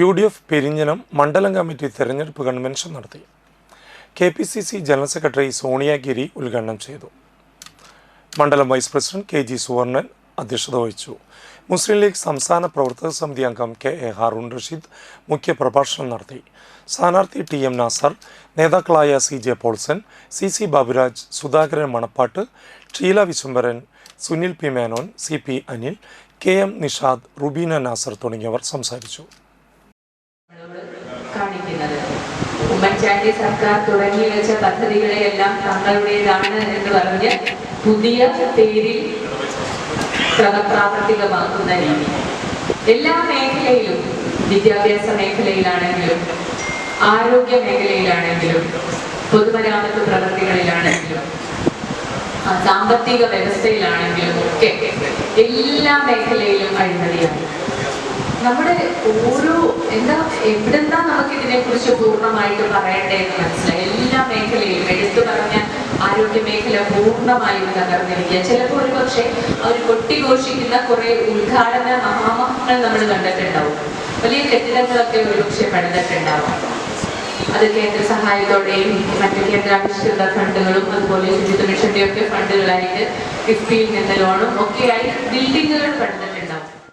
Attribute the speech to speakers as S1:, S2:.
S1: UDF Perinjanam മണ്ഡലം committee തെരഞ്ഞെടുപ്പ് convention നടത്തി. KPCC ജനറൽ സെക്രട്ടറി സോണിയ ഗിരി ഉദ്ഘാടനം ചെയ്തു. മണ്ഡലം വൈസ് പ്രസിഡന്റ് KG സുവർണൻ അധ്യക്ഷത വഹിച്ചു. മുസ്ലിം ലീഗ് സംസ്ഥാന പ്രവർത്തക സമിതി അംഗം KA ഹാറൂൺ റഷീദ് മുഖ്യപ്രഭാഷണം നടത്തി. സ്ഥാനാർത്ഥി TM നാസർ, നേതാക്കളായ CJ Paulson, CC Baburaj, Sudhakaran Manappattu, Sheela Vishwambharan, Sunil P Menon, CP Anil, KM Nishad, Rubina Nasar തുടങ്ങിയവർ സംസാരിച്ചു.
S2: ഉമ്മൻചാണ്ടി സർക്കാർ തുടങ്ങി വെച്ച പദ്ധതികളെയെല്ലാം തങ്ങളുടേതാണ് എന്ന് പറഞ്ഞ് പുതിയ പേരിൽ പ്രാവർത്തികമാക്കുന്ന രീതി എല്ലാ മേഖലയിലും, വിദ്യാഭ്യാസ മേഖലയിലാണെങ്കിലും ആരോഗ്യ മേഖലയിലാണെങ്കിലും പൊതുമരാമത്ത് പ്രവൃത്തികളിലാണെങ്കിലും സാമ്പത്തിക വ്യവസ്ഥയിലാണെങ്കിലും ഒക്കെ എല്ലാ മേഖലയിലും അഴിമതിയാണ്. നമ്മുടെ ഓരോ എവിടെന്താ നമുക്ക് ഇതിനെ കുറിച്ച് പൂർണ്ണമായിട്ട് പറയണ്ടേന്ന് മനസ്സിലായി. എല്ലാ മേഖലയിലും എടുത്തു പറഞ്ഞ ആരോഗ്യ മേഖല പൂർണ്ണമായും തകർന്നിരിക്കുക. ചിലപ്പോൾ ഒരു പക്ഷേ അവർ കൊട്ടിഘോഷിക്കുന്ന കുറെ ഉദ്ഘാടന മഹാമഹങ്ങൾ നമ്മൾ കണ്ടിട്ടുണ്ടാവും. വലിയ കെട്ടിടങ്ങളൊക്കെ ഒരുപക്ഷെ പണിതിട്ടുണ്ടാവും. അത് കേന്ദ്ര സഹായത്തോടെയും മറ്റു കേന്ദ്രാവിഷ്കൃത ഫണ്ടുകളും അതുപോലെ ശുചിത്വ മിഷന്റെ ഒക്കെ ഫണ്ടുകളായിട്ട് കിഫ്ബിയിൽ നിന്ന് ലോണും ഒക്കെയായി ബിൽഡിങ്ങുകൾ പണിതിട്ടുണ്ട്.